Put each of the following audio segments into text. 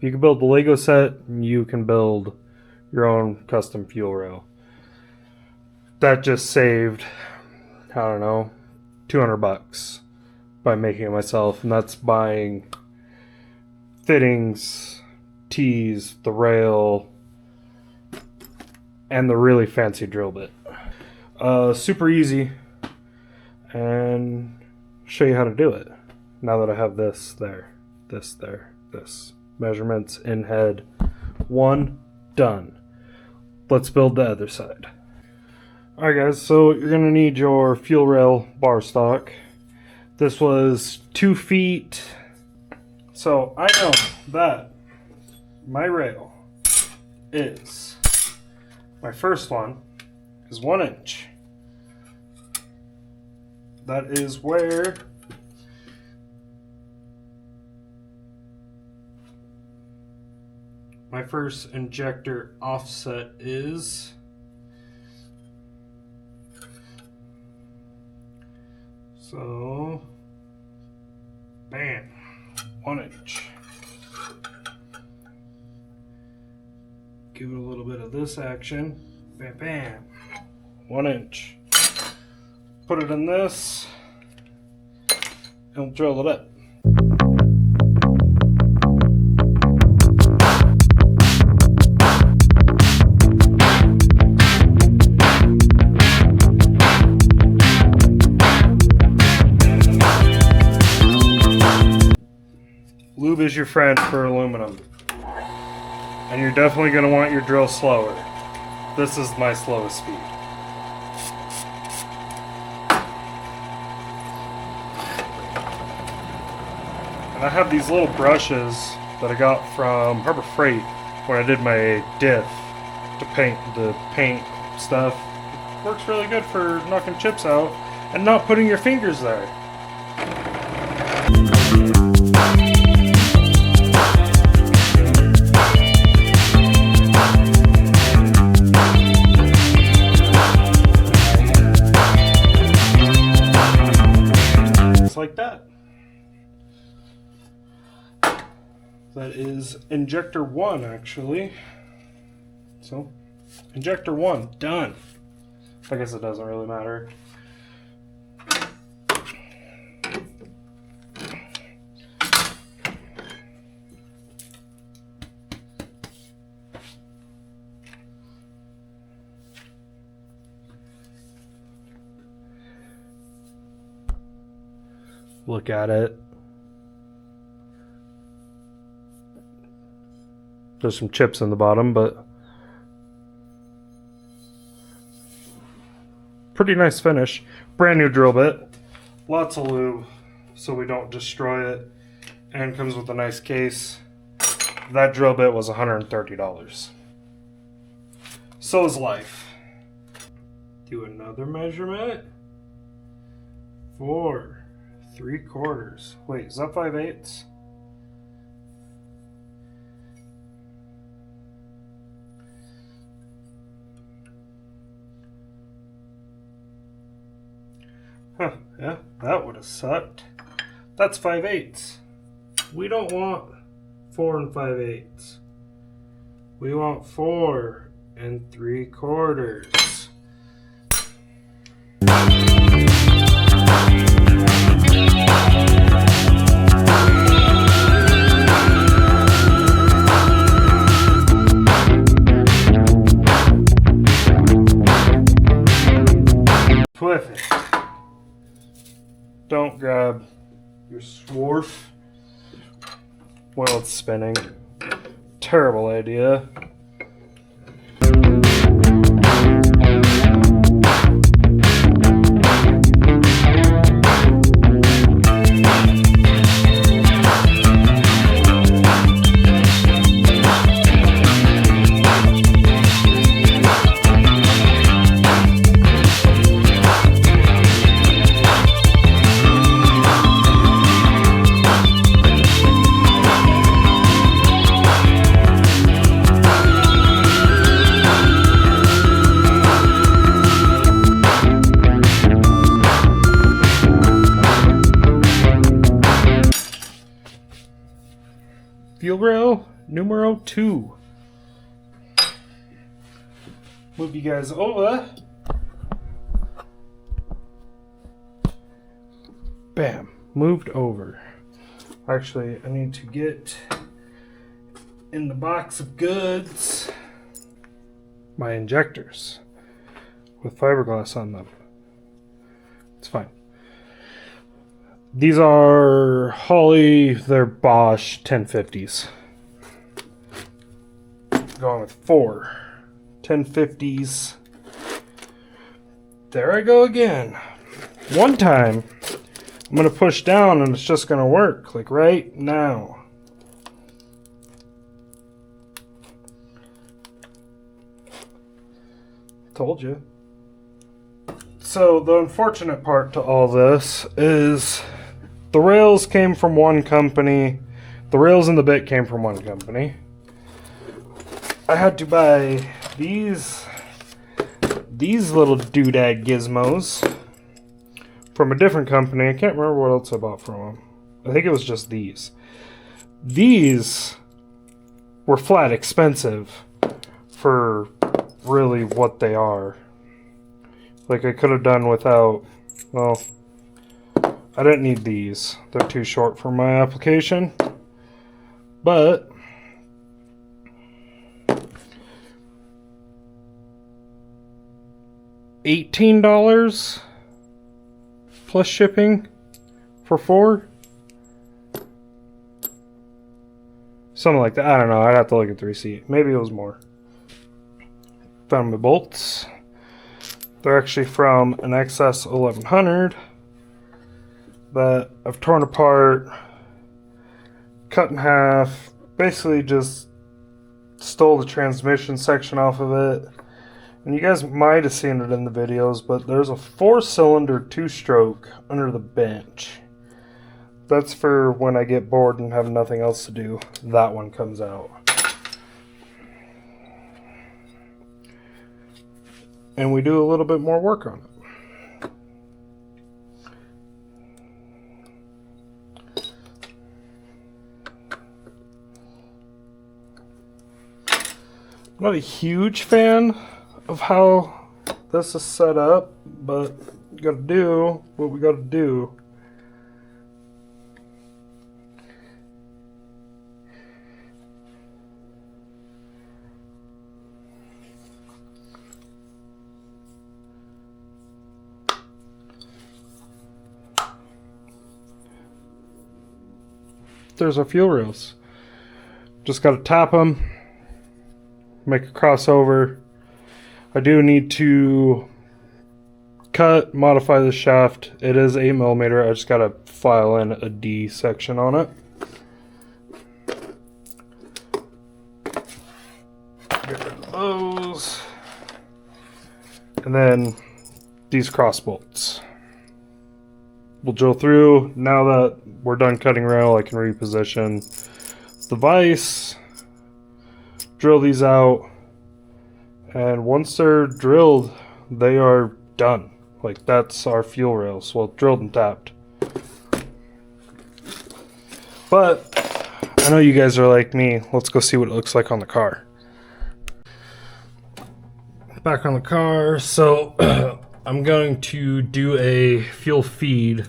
You can build the Lego set, you can build your own custom fuel rail. That just saved, I don't know, $200 by making it myself, and that's buying fittings, tees, the rail, and the really fancy drill bit. Super easy, and show you how to do it. Now that I have this there, this. Measurements in head 1, done. Let's build the other side. Alright guys, so you're going to need your fuel rail bar stock. This was 2 feet. So I know that my rail is, my first one is 1 inch. That is where my first injector offset is. So, bam, 1 inch. Give it a little bit of this action. Bam, bam, 1 inch. Put it in this, and drill it up. Lube is your friend for aluminum, and you're definitely going to want your drill slower. This is my slowest speed. And I have these little brushes that I got from Harbor Freight when I did my diff to paint stuff. It works really good for knocking chips out and not putting your fingers there. Like that. That is injector 1 actually. So injector 1 done. I guess it doesn't really matter. Look at it. There's some chips in the bottom, but pretty nice finish. Brand new drill bit. Lots of lube so we don't destroy it. And comes with a nice case. That drill bit was $130. So is life. Do another measurement. 4 3/4. Wait, is that 5/8? Huh, yeah, that would have sucked. That's 5/8. We don't want 4 5/8. We want 4 3/4. Perfect. Don't grab your swarf while it's spinning. Terrible idea. fuel rail numero 2. Move you guys over. Bam, moved over. Actually, I need to get in the box of goods my injectors with fiberglass on them. It's fine. These are Holley, they're Bosch 1050s. Going with 4 1050s. There I go again. One time, I'm going to push down and it's just going to work, like right now. Told you. So the unfortunate part to all this is the rails came from one company. The rails and the bit came from one company. I had to buy these little doodad gizmos from a different company. I can't remember what else I bought from them. I think it was just these. These were flat expensive for really what they are. Like, I could have done without, well, I didn't need these. They're too short for my application. But $18 plus shipping for 4? Something like that. I don't know. I'd have to look at the receipt. Maybe it was more. Found my bolts. They're actually from an XS 1100 that I've torn apart, cut in half, basically just stole the transmission section off of it. And you guys might have seen it in the videos, but there's a 4-cylinder 2-stroke under the bench. That's for when I get bored and have nothing else to do. That one comes out. And we do a little bit more work on it. I'm not a huge fan of how this is set up, but we gotta do what we gotta do. There's our fuel rails. Just got to tap them, make a crossover. I do need to modify the shaft. It is 8mm. I just got to file in a D section on it. Get rid of those. And then these cross bolts. We'll drill through. Now that we're done cutting rail, I can reposition the vise, drill these out, and once they're drilled, they are done. Like, that's our fuel rails. Well, drilled and tapped. But I know you guys are like me. Let's go see what it looks like on the car. Back on the car. So I'm going to do a fuel feed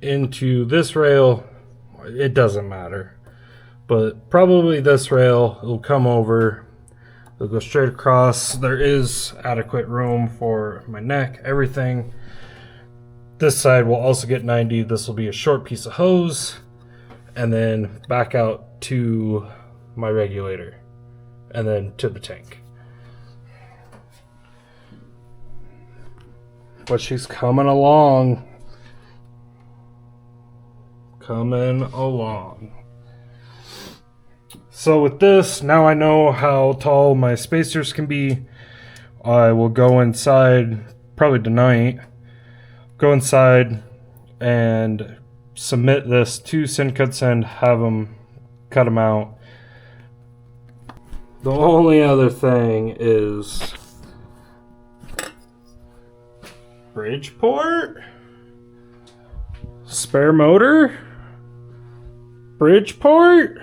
into this rail. It doesn't matter, but probably this rail. It'll come over, it'll go straight across. There is adequate room for my neck, everything. This side will also get 90. This will be a short piece of hose, and then back out to my regulator, and then to the tank. But she's coming along. Coming along. So with this, now I know how tall my spacers can be. I will go inside, probably tonight, go inside and submit this to SendCutSend, have them cut them out. The only other thing is Bridgeport, spare motor, Bridgeport.